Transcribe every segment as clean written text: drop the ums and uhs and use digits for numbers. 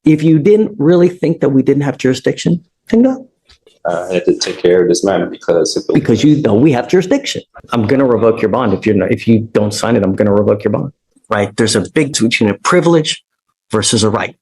If you didn't really think that we didn't have jurisdiction, then no. I had to take care of this matter because you know we have jurisdiction. I'm going to revoke your bond if you don't sign it. I'm going to revoke your bond. Right? There's a big difference between a privilege versus a right.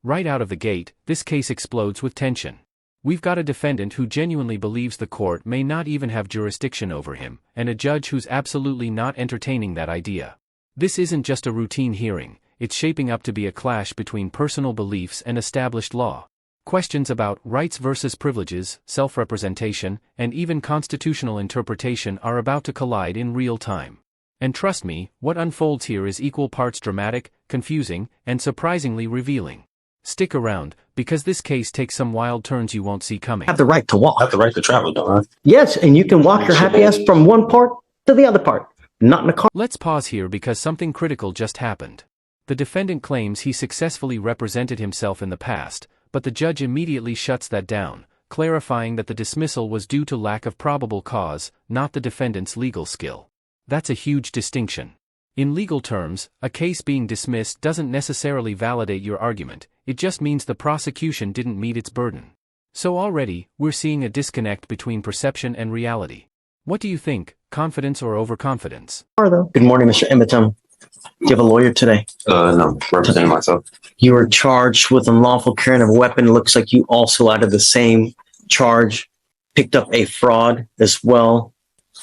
Right out of the gate, this case explodes with tension. We've got a defendant who genuinely believes the court may not even have jurisdiction over him, and a judge who's absolutely not entertaining that idea. This isn't just a routine hearing, it's shaping up to be a clash between personal beliefs and established law. Questions about rights versus privileges, self-representation, and even constitutional interpretation are about to collide in real time. And trust me, what unfolds here is equal parts dramatic, confusing, and surprisingly revealing. Stick around, because this case takes some wild turns you won't see coming. Have the right to walk. I have the right to travel, don't I? Yes, and you can walk your happy ass from one part to the other part, not in a car. Let's pause here because something critical just happened. The defendant claims he successfully represented himself in the past, but the judge immediately shuts that down, clarifying that the dismissal was due to lack of probable cause, not the defendant's legal skill. That's a huge distinction. In legal terms, a case being dismissed doesn't necessarily validate your argument, it just means the prosecution didn't meet its burden. So already, we're seeing a disconnect between perception and reality. What do you think, confidence or overconfidence? Good morning, Mr. Emitum. Do you have a lawyer today? No, representing myself. You were charged with unlawful carrying of a weapon. It looks like you also, out of the same charge, picked up a fraud as well.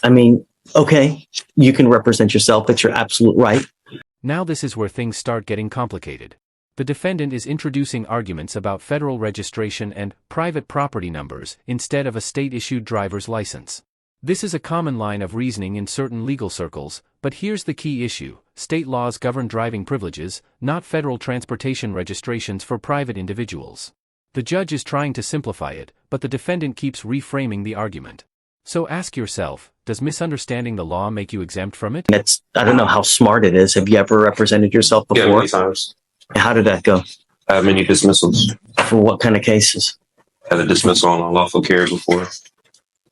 I mean, okay, you can represent yourself. That's your absolute right. Now this is where things start getting complicated. The defendant is introducing arguments about federal registration and private property numbers instead of a state-issued driver's license. This is a common line of reasoning in certain legal circles, but here's the key issue. State laws govern driving privileges, not federal transportation registrations for private individuals. The judge is trying to simplify it, but the defendant keeps reframing the argument. So ask yourself, does misunderstanding the law make you exempt from it? I don't know how smart it is. Have you ever represented yourself before? Yeah, many times. How did that go? I have many dismissals. For what kind of cases? I had a dismissal on unlawful carry before.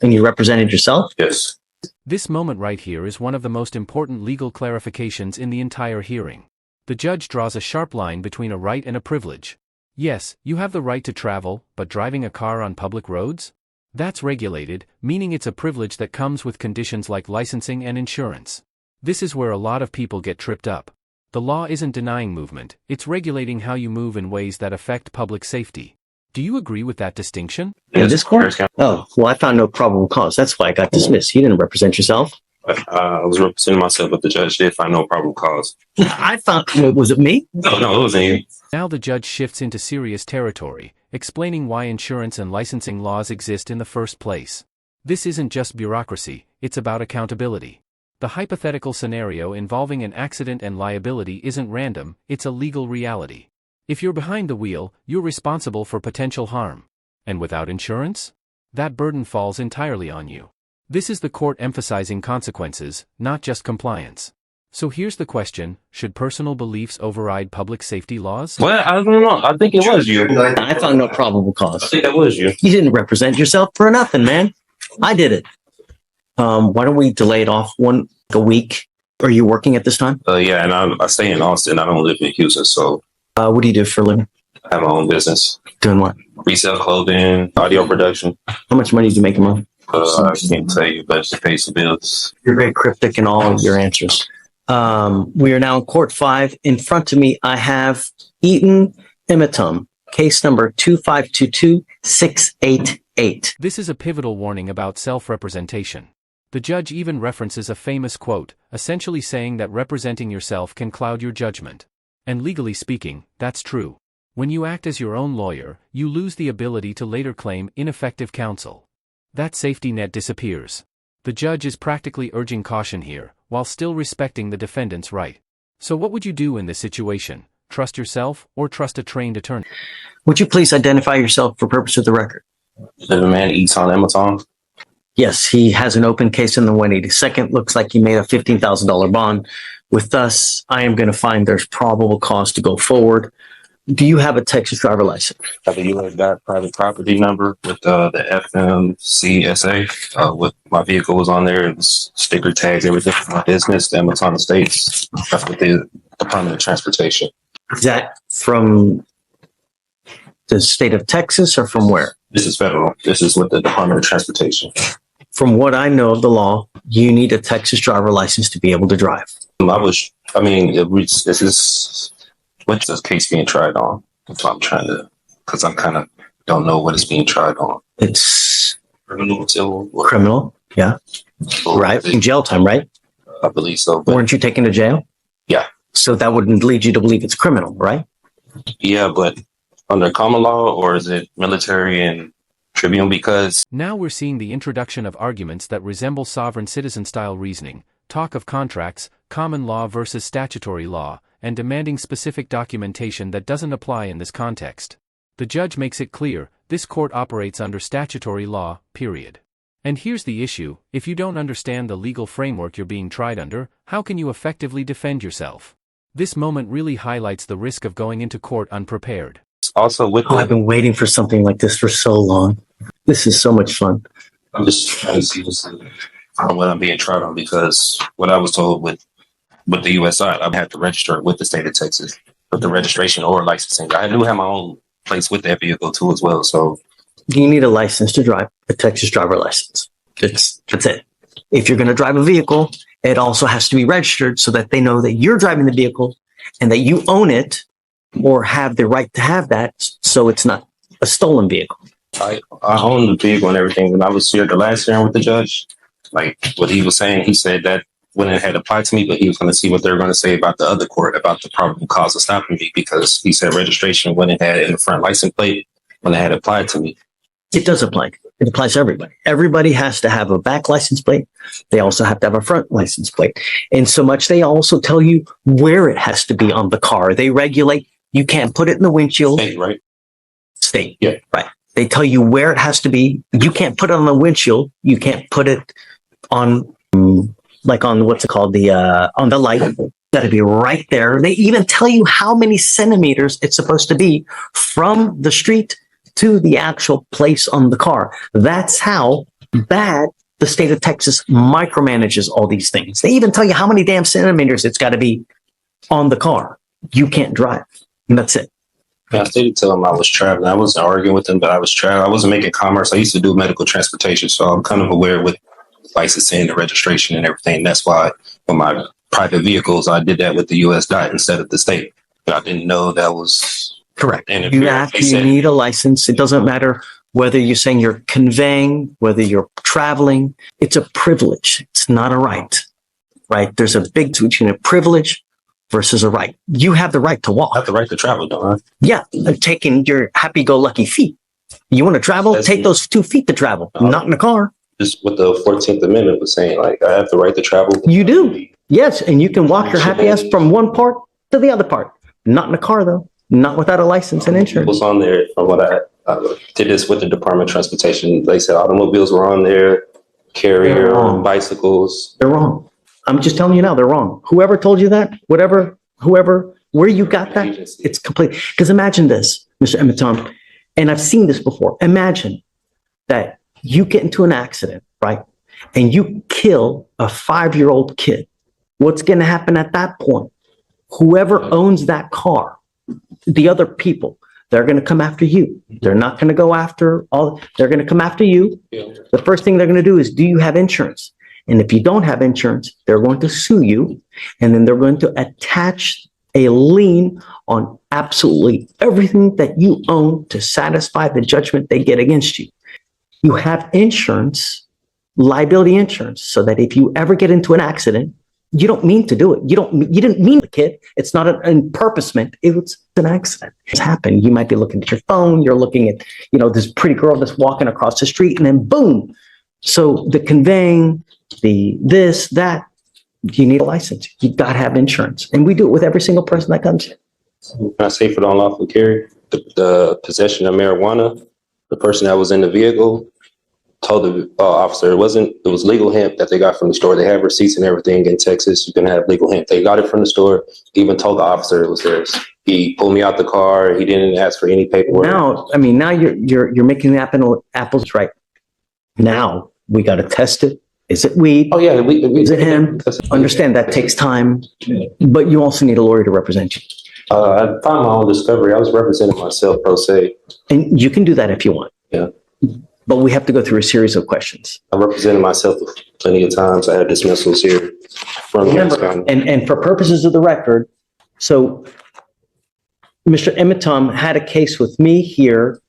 And you represented yourself? Yes. This moment right here is one of the most important legal clarifications in the entire hearing. The judge draws a sharp line between a right and a privilege. Yes, you have the right to travel, but driving a car on public roads? That's regulated, meaning it's a privilege that comes with conditions like licensing and insurance. This is where a lot of people get tripped up. The law isn't denying movement, it's regulating how you move in ways that affect public safety. Do you agree with that distinction? In this court? Oh, well, I found no probable cause. That's why I got dismissed. You didn't represent yourself. I was representing myself, but the judge did find no probable cause. I found, was it me? No, it wasn't you. Now the judge shifts into serious territory, explaining why insurance and licensing laws exist in the first place. This isn't just bureaucracy, it's about accountability. The hypothetical scenario involving an accident and liability isn't random, it's a legal reality. If you're behind the wheel, you're responsible for potential harm. And without insurance? That burden falls entirely on you. This is the court emphasizing consequences, not just compliance. So here's the question, should personal beliefs override public safty laws? Well, I don't know. I think it was you. I found no probable cause. I think that was you. You didn't represent yourself for nothing, man. I did it. Why don't we delay it off a week? Are you working at this time? Yeah, and I stay in Austin. I don't live in Houston, so. What do you do for a living? I have my own business. Doing what? Resell clothing, audio production. How much money do you make a month? I can't tell you, but it pays the bills. You're very cryptic in all of your answers. We are now in court 5. In front of me, I have Eaton Imitum, case number 2522688. This is a pivotal warning about self-representation. The judge even references a famous quote, essentially saying that representing yourself can cloud your judgment. And legally speaking, that's true. When you act as your own lawyer, you lose the ability to later claim ineffective counsel. That safety net disappears. The judge is practically urging caution here, while still respecting the defendant's right. So what would you do in this situation? Trust yourself, or trust a trained attorney? Would you please identify yourself for purpose of the record? The man eats on Amazon. Yes, he has an open case in the 182nd. Looks like he made a $15,000 bond. With us, I am going to find there's probable cause to go forward. Do you have a Texas driver license? I have a U.S. private property number with the FMCSA. With my vehicle was on there, and sticker tags, everything for my business, the Amazon Estates. That's with the Department of Transportation. Is that from the state of Texas or from where? This is federal. This is with the Department of Transportation. From what I know of the law, you need a Texas driver license to be able to drive. This is what's this case being tried on? That's what I'm trying to, because I'm kind of don't know what it's being tried on. It's Criminal, civil, or- criminal, yeah. Right, in jail time, right? I believe so. But Weren't you taken to jail? Yeah. So that wouldn't lead you to believe it's criminal, right? yeah, but under common law, or is it military and tribunal? Because Now we're seeing the introduction of arguments that resemble sovereign citizen-style reasoning, talk of contracts, common law versus statutory law, and demanding specific documentation that doesn't apply in this context. The judge makes it clear, this court operates under statutory law, period. And here's the issue, if you don't understand the legal framework you're being tried under, how can you effectively defend yourself? This moment really highlights the risk of going into court unprepared. also with Oh, I've been waiting for something like this for so long. This is so much fun. I'm just trying to see what's from what I'm being tried on, because what I was told with the U.S. side, I had to register it with the state of Texas, with the registration or licensing. I do have my own place with that vehicle too as well. So You need a license to drive, a Texas driver license. That's it. If you're going to drive a vehicle, it also has to be registered so that they know that you're driving the vehicle and that you own it or have the right to have that, so it's not a stolen vehicle. I own the vehicle and everything. When I was here the last hearing with the judge, like what he was saying, he said that when it had applied to me, but he was going to see what they were going to say about the other court, about the probable cause of stopping me, because he said registration when it had in the front license plate, when it had applied to me. It does apply. It applies to everybody. Everybody has to have a back license plate. They also have to have a front license plate. And so much, they also tell you where it has to be on the car. They regulate, you can't put it in the windshield. State, right? State. Yeah. Right. They tell you where it has to be. You can't put it on the windshield. You can't put it on, like on what's it called? On the light. Got to be right there. They even tell you how many centimeters it's supposed to be from the street to the actual place on the car. That's how bad the state of Texas micromanages all these things. They even tell you how many damn centimeters it's got to be on the car. You can't drive. And that's it. Yeah, I did tell him I was traveling. I wasn't arguing with him, but I was traveling. I wasn't making commerce. I used to do medical transportation, so I'm kind of aware with licensing, the registration, and everything. That's why for my private vehicles, I did that with the U.S. DOT instead of the state. But I didn't know that was Correct. interference. You need a license. It doesn't matter whether you're saying you're conveying, whether you're traveling. It's a privilege. It's not a right. Right? There's a big difference between a privilege versus a right. You have the right to I walk. have the right to travel, don't I? Yeah, taking your happy-go-lucky feet. You want to travel? That's Take me. those 2 feet to travel, not in a car. Just what the 14th Amendment was saying, like I have the right to travel. You do. Yes, and you can walk your happy ass from one part to the other part. Not in a car, though. Not without a license and It insurance. was on there from what I did this with the Department of Transportation. They said automobiles were on there, They're carrier, wrong. bicycles. They're wrong. I'm just telling you now, they're wrong. Whoever told you that, whoever, where you got that, it's complete. Because imagine this, Mr. Emiton, and I've seen this before. Imagine that you get into an accident, right? And you kill a 5-year-old kid. What's going to happen at that point? Whoever owns that car, the other people, they're going to come after you. They're not going to go after they're going to come after you. The first thing they're going to do is, do you have insurance? And if you don't have insurance, they're going to sue you. And then they're going to attach a lien on absolutely everything that you own to satisfy the judgment they get against you. You have insurance, liability insurance, so that if you ever get into an accident, you don't mean to do it. You didn't mean the kid. It's not an purposement. It was an accident. It's happened. You might be looking at your phone. You're looking at, this pretty girl that's walking across the street, and then boom. So the conveying, the this, that, you need a license. You got to have insurance. And we do it with every single person that comes in. Can I say for the unlawful carry, the possession of marijuana, the person that was in the vehicle told the officer it was legal hemp that they got from the store. They have receipts and everything in Texas. You can have legal hemp. They got it from the store. He even told the officer it was theirs. He pulled me out the car. He didn't ask for any paperwork. Now you're making the apples right. Now we got to test it. Is it weed? Oh yeah, Is it hemp? Understand that takes time, but you also need a lawyer to represent you. I found my own discovery. I was representing myself pro se. And you can do that if you want. Yeah. But we have to go through a series of questions. I represented myself plenty of times. I had dismissals here from Remember, and for purposes of the record, so Mr. Emitom had a case with me here.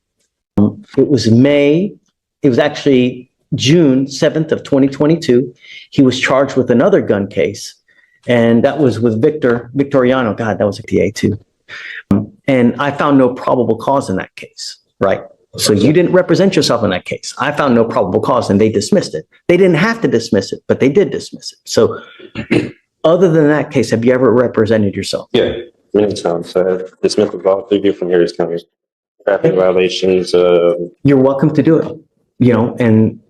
It was actually June 7th of 2022. He was charged with another gun case, and that was with Victoriano. God, that was a PA too. And I found no probable cause in that case, right? So you didn't represent yourself in that case. I found no probable cause and they dismissed it. They didn't have to dismiss it, but they did dismiss it. So other than that case, have you ever represented yourself? Yeah, many times. I have dismissed all 3 different areas coming. Traffic violations. You're welcome to do it, and,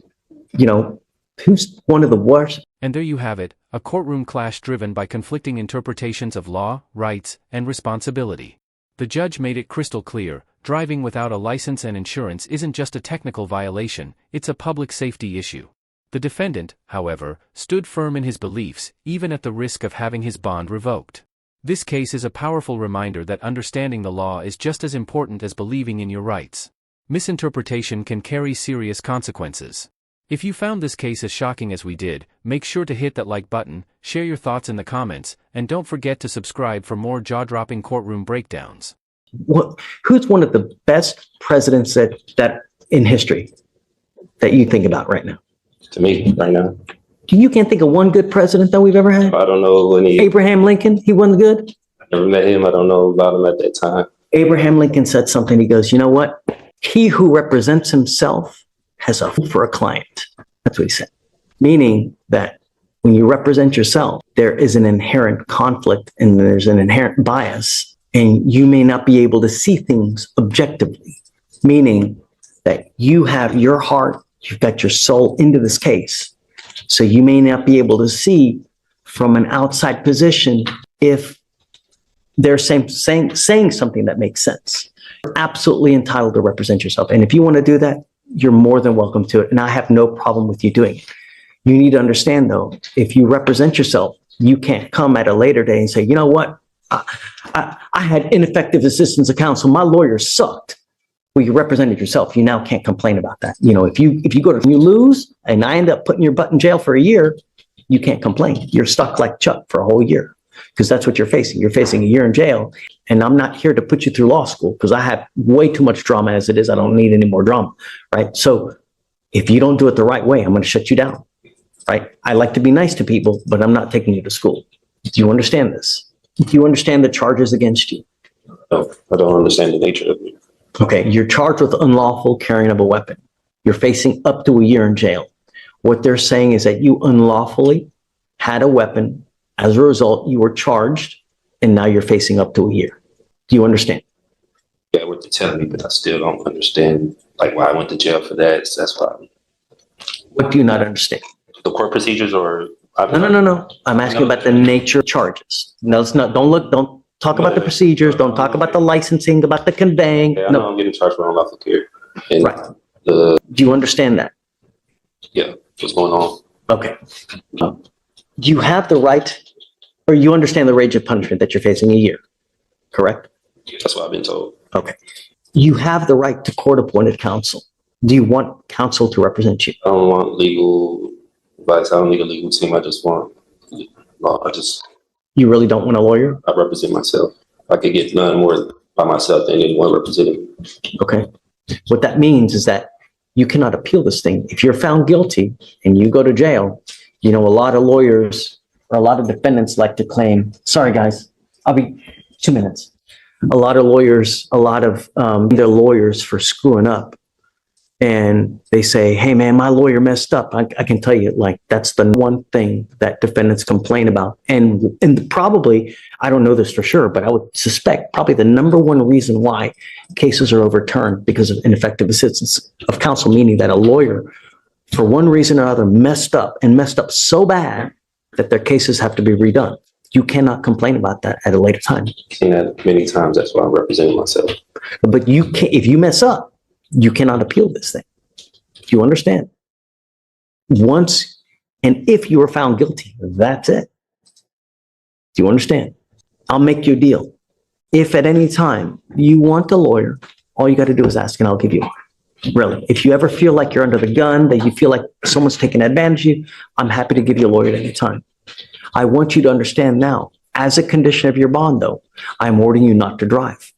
who's one of the worst? And there you have it, a courtroom clash driven by conflicting interpretations of law, rights, and responsibility. The judge made it crystal clear, driving without a license and insurance isn't just a technical violation, it's a public safety issue. The defendant, however, stood firm in his beliefs, even at the risk of having his bond revoked. This case is a powerful reminder that understanding the law is just as important as believing in your rights. Misinterpretation can carry serious consequences. If you found this case as shocking as we did, make sure to hit that like button, share your thoughts in the comments, and don't forget to subscribe for more jaw-dropping courtroom breakdowns. Who's one of the best presidents that in history that you think about right now? To me, right now. You can't think of one good president that we've ever had? I don't know any. Abraham Lincoln, he wasn't good? I never met him. I don't know about him at that time. Abraham Lincoln said something. He goes, you know what? He who represents himself has a fool for a client. That's what he said. Meaning that when you represent yourself, there is an inherent conflict and there's an inherent bias, and you may not be able to see things objectively. Meaning that you have your heart, you've got your soul into this case. So you may not be able to see from an outside position if they're saying something that makes sense. You're absolutely entitled to represent yourself. And if you want to do that, you're more than welcome to it. And I have no problem with you doing it. You need to understand, though, if you represent yourself, you can't come at a later day and say, you know what? I had ineffective assistance of counsel. My lawyer sucked. Well, you represented yourself. You now can't complain about that. If you lose and I end up putting your butt in jail for a year, you can't complain. You're stuck like Chuck for a whole year because that's what you're facing. You're facing a year in jail. And I'm not here to put you through law school because I have way too much drama as it is. I don't need any more drama, right? So if you don't do it the right way, I'm going to shut you down, right? I like to be nice to people, but I'm not taking you to school. Do you understand this? Do you understand the charges against you? No, I don't understand the nature of it. Okay, you're charged with unlawful carrying of a weapon. You're facing up to a year in jail. What they're saying is that you unlawfully had a weapon. As a result, you were charged, and now you're facing up to a year. Do you understand? Yeah, what they're telling me, but I still don't understand why I went to jail for that. So that's why. What do you not understand? The court procedures or? No. I'm asking about the nature of charges. No, it's not. Don't talk about the procedures. Don't talk about the licensing, about the conveying. Yeah, I know I'm getting charged for unlawful carry. Right. Do you understand that? Yeah, what's going on? Okay. Do you have the right, or you understand the range of punishment that you're facing a year, correct? That's what I've been told. Okay. You have the right to court-appointed counsel. Do you want counsel to represent you? I don't want legal advice. I don't need a legal team. I just want law. You really don't want a lawyer? I represent myself. I could get none more by myself than anyone representing me. Okay. What that means is that you cannot appeal this thing. If you're found guilty and you go to jail, a lot of lawyers or a lot of defendants like to claim, sorry guys, I'll be 2 minutes. A lot of lawyers, they're lawyers for screwing up. And they say, hey man, my lawyer messed up. I can tell you, that's the one thing that defendants complain about. And probably, I don't know this for sure, but I would suspect probably the number one reason why cases are overturned because of ineffective assistance of counsel, meaning that a lawyer, for one reason or other, messed up so bad that their cases have to be redone. You cannot complain about that at a later time. I've seen that many times. That's why I'm representing myself. But you can't, if you mess up, you cannot appeal this thing. Do you understand? Once, and if you are found guilty, that's it. Do you understand? I'll make you a deal. If at any time you want a lawyer, all you got to do is ask and I'll give you one. Really. If you ever feel like you're under the gun, that you feel like someone's taking advantage of you, I'm happy to give you a lawyer at any time. I want you to understand now, as a condition of your bond, though, I'm ordering you not to drive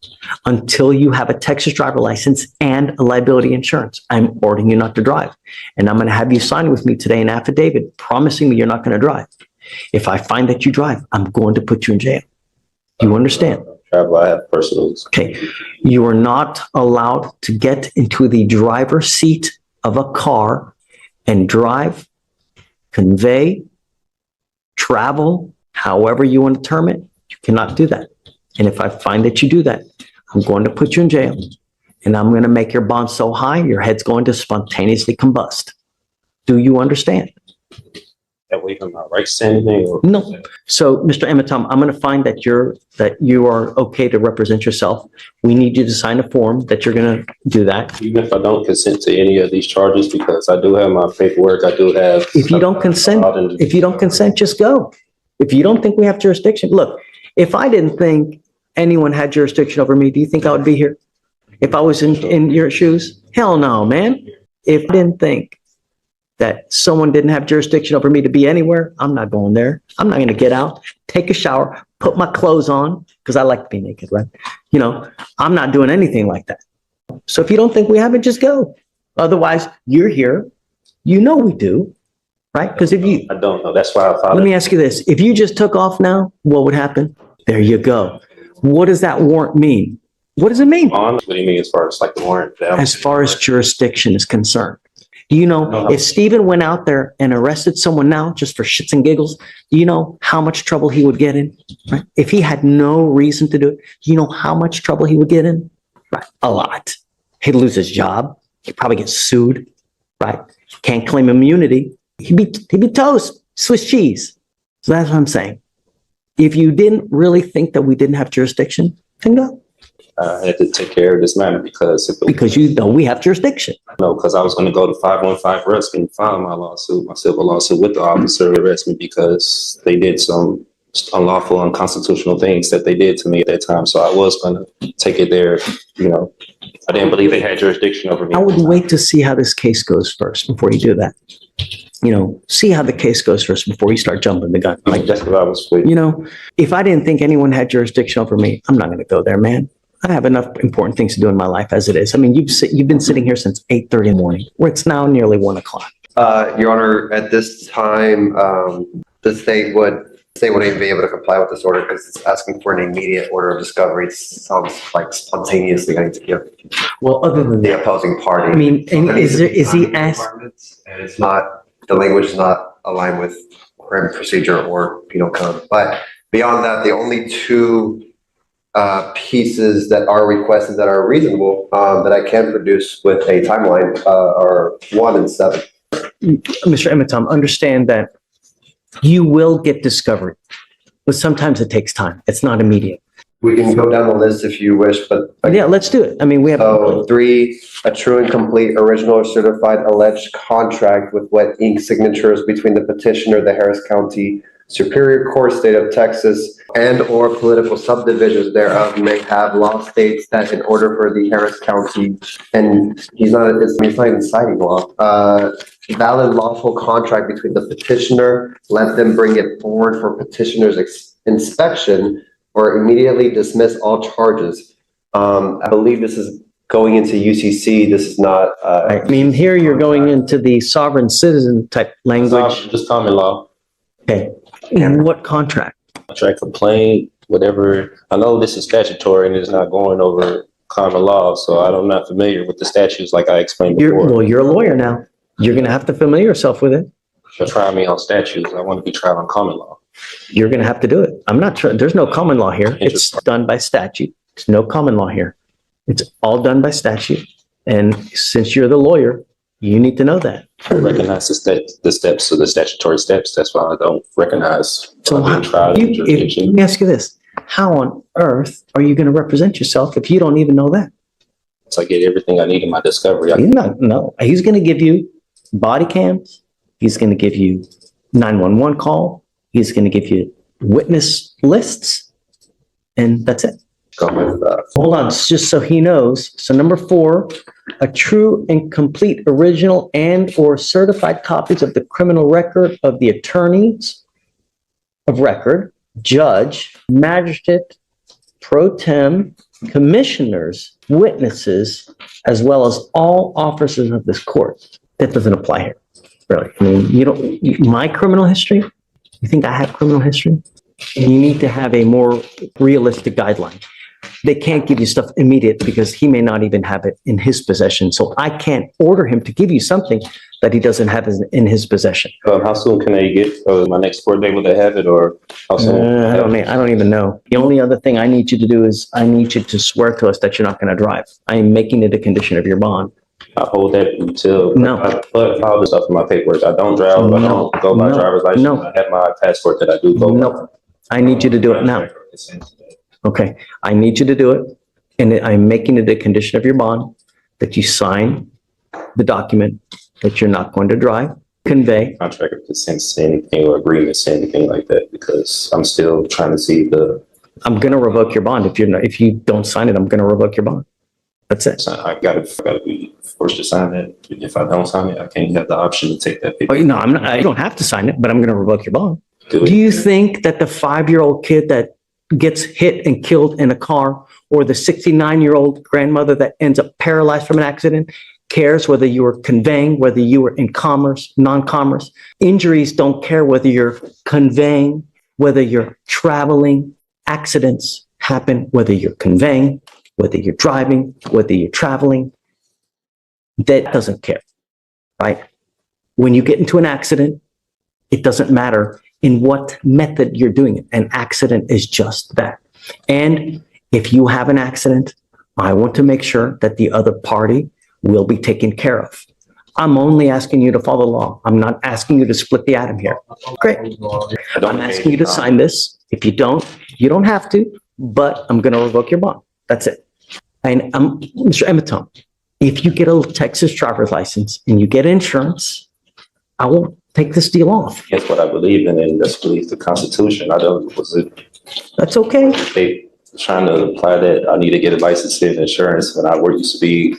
until you have a Texas driver license and a liability insurance. I'm ordering you not to drive. And I'm going to have you sign with me today an affidavit promising me you're not going to drive. If I find that you drive, I'm going to put you in jail. Do you understand? Travel, I have personals. Okay. You are not allowed to get into the driver's seat of a car and drive, convey, travel, however you want to term it. You cannot do that. And if I find that you do that, I'm going to put you in jail and I'm going to make your bond so high, your head's going to spontaneously combust. Do you understand? That way I'm not right to say anything? Or No. So, Mr. Ematom, I'm going to find that you are okay to represent yourself. We need you to sign a form that you're going to do that. even if I don't consent to any of these charges, because I do have my paperwork, I do have. If you don't consent, just go. If you don't think we have jurisdiction, look, if I didn't think anyone had jurisdiction over me, do you think I would be here? If I was in your shoes? Hell no, man. If I didn't think that someone didn't have jurisdiction over me to be anywhere, I'm not going there. I'm not going to get out, take a shower, put my clothes on, because I like to be naked, right? You know, I'm not doing anything like that. So if you don't think we have it, just go. Otherwise, you're here. You know we do, right? Because if you, I don't know. That's why I thought. let me ask you this. If you just took off now, what would happen? There you go. What does that warrant mean? What does it mean? What do you mean as far as like the warrant? As far as jurisdiction is concerned. Do you know, if Stephen went out there and arrested someone now just for shits and giggles, do you know how much trouble he would get in? Right? If he had no reason to do it, do you know how much trouble he would get in? Right? A lot. He'd lose his job. He'd probably get sued. Right? Can't claim immunity. He'd be toast, Swiss cheese. So that's what I'm saying. If you didn't really think that we didn't have jurisdiction, then go. I had to take care of this matter because you know we have jurisdiction. No, because I was going to go to 515 Rusk and file my civil lawsuit with the officer who arrested me because they did some unlawful, unconstitutional things that they did to me at that time. So I was going to take it there. You know, I didn't believe they had jurisdiction over me. I would wait to see how this case goes first before you do that. You know, see how the case goes first before you start jumping the gun. Like that's what I was waiting. You know, if I didn't think anyone had jurisdiction over me, I'm not going to go there, man. I have enough important things to do in my life as it is. I mean, you've been sitting here since 8:30 in the morning, where it's now nearly 1 o'clock. Your Honor, at this time, the state wouldn't even be able to comply with this order because it's asking for an immediate order of discovery. It sounds like spontaneously going to give Well, other than the that, opposing party. I mean, is he asked? And it's not, the language is not aligned with criminal procedure or penal code. But beyond that, the only two pieces that are requested that are reasonable that I can produce with a timeline are 1 and 7. Mr. Ematom, understand that you will get discovery, but sometimes it takes time. It's not immediate. We can go down the list if you wish, but Yeah, let's do it. I mean, we have. 3, a true and complete original or certified alleged contract with wet ink signatures between the petitioner, the Harris County Superior Court, State of Texas, and or political subdivisions thereof may have law states that in order for the Harris County, and he's not even citing law, valid lawful contract between the petitioner, let them bring it forward for petitioner's inspection or immediately dismiss all charges. I believe this is going into UCC. This is not. I mean, here you're going into the sovereign citizen type language. Just common law. Okay. What contract? Contract complaint, whatever. I know this is statutory and it's not going over common law, so I'm not familiar with the statutes like I explained before. You're a lawyer now. You're going to have to familiar yourself with it. You're trying me on statutes. I want to be tried on common law. You're going to have to do it. I'm not sure. There's no common law here. It's done by statute. There's no common law here. It's all done by statute. And since you're the lawyer, you need to know that. I recognize the steps of the statutory steps. That's why I don't recognize. So let me ask you this. How on earth are you going to represent yourself if you don't even know that? So I get everything I need in my discovery. He's going to give you body cams. He's going to give you 911 call. He's going to give you witness lists. And that's it. Go with that. Hold on, just so he knows. So number 4, a true and complete original and or certified copies of the criminal record of the attorneys of record, judge, magistrate, pro tem, commissioners, witnesses, as well as all officers of this court. That doesn't apply here, really. I mean, my criminal history, you think I have criminal history? You need to have a more realistic guideline. They can't give you stuff immediate because he may not even have it in his possession. So I can't order him to give you something that he doesn't have in his possession. How soon can I get my next court date? Will they have it, or how soon? I don't even know. The only other thing I need you to do is I need you to swear to us that you're not going to drive. I am making it a condition of your bond. I hold that until No. I put all the stuff in my paperwork. I don't drive. I don't go by driver's license. No. I have my passport that I do go by. No, I need you to do it now. Okay, I need you to do it, and I'm making it a condition of your bond that you sign the document that you're not going to drive, convey. Contract of consent say anything or agreement say anything like that, because I'm still trying to see I'm going to revoke your bond if you don't sign it. I'm going to revoke your bond. That's it. I gotta be forced to sign that. If I don't sign it, I can't have the option to take that paper. Oh, no, I'm not. I don't have to sign it, but I'm going to revoke your bond. Do Do you think that the 5-year-old kid that gets hit and killed in a car, or the 69-year-old grandmother that ends up paralyzed from an accident, cares whether you were conveying, whether you were in commerce, non-commerce? Injuries don't care whether you're conveying, whether you're traveling. Accidents happen whether you're conveying, whether you're driving, whether you're traveling. That doesn't care, right? When you get into an accident, it doesn't matter in what method you're doing it. An accident is just that. And if you have an accident, I want to make sure that the other party will be taken care of. I'm only asking you to follow the law. I'm not asking you to split the atom here. Great. I'm asking you to sign this. If you don't have to, but I'm going to revoke your bond. That's it. And Mr. Emeton, if you get a Texas driver's license and you get insurance, I will take this deal off. That's what I believe in, and that's believe the Constitution. That's okay. They trying to apply that I need to get a license and insurance when I used to be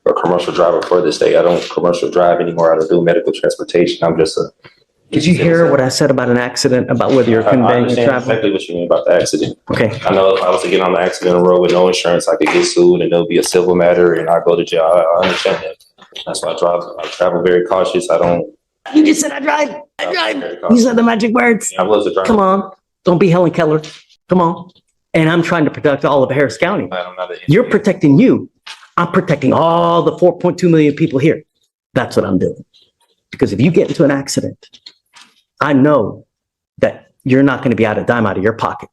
a commercial driver for this state. I don't commercial drive anymore. I don't do medical transportation. I'm just a. Did you hear what I said about an accident, about whether you're I conveying or understand traveling? exactly what you mean about the accident. Okay. I know if I was to get on the accident road with no insurance, I could get sued and there'll be a civil matter and I go to jail. I understand that. That's why I travel very cautious. I don't. You just said I drive. I drive. You said the magic words. I was a driver. Come on. Don't be Helen Keller. Come on. And I'm trying to protect all of Harris County. You're protecting you. I'm protecting all the 4.2 million people here. That's what I'm doing. Because if you get into an accident, I know that you're not going to be out a dime out of your pocket.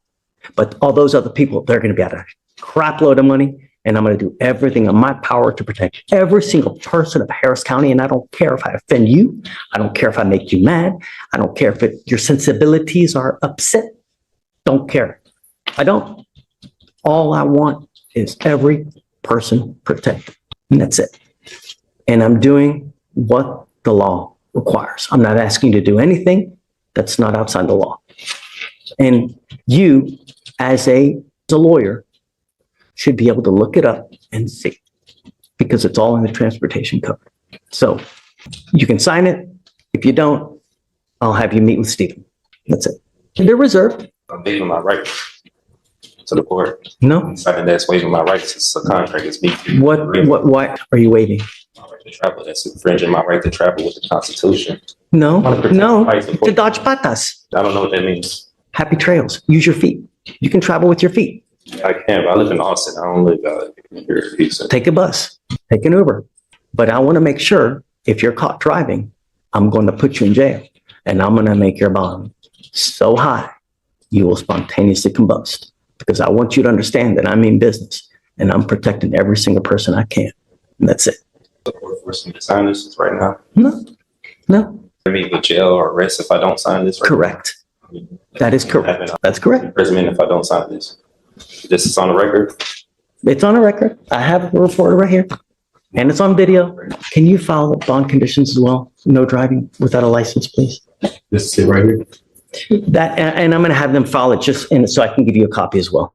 But all those other people, they're going to be out a crap load of money. And I'm going to do everything in my power to protect every single person of Harris County. And I don't care if I offend you. I don't care if I make you mad. I don't care if your sensibilities are upset. Don't care. I don't. All I want is every person protected. And that's it. And I'm doing what the law requires. I'm not asking you to do anything that's not outside the law. And you, as a lawyer, should be able to look it up and see, because it's all in the transportation code. So you can sign it. If you don't, I'll have you meet with Stephen. That's it. And they're reserved. I'm waiving my rights to the court. No. Signing that's waiving my rights. It's a contract. It's me. What are you waiving? My right to travel. That's infringing my right to travel with the Constitution. No, no. Rights of To dodge patas. I don't know what that means. Happy trails. Use your feet. You can travel with your feet. I can, but I live in Austin. I don't live here in Houston. Take a bus. Take an Uber. But I want to make sure if you're caught driving, I'm going to put you in jail, and I'm going to make your bond so high you will spontaneously combust, because I want you to understand that I mean business and I'm protecting every single person I can. And that's it. Forcing me to sign this right now. No. I mean, with jail or arrest if I don't sign this. Right Correct. now. That is correct. That's correct. Imprisonment if I don't sign this. This is on the record. It's on a record. I have a report right here, and it's on video. Can you file the bond conditions as well? No driving without a license, please. This is it right here. That, and I'm going to have them file it so I can give you a copy as well.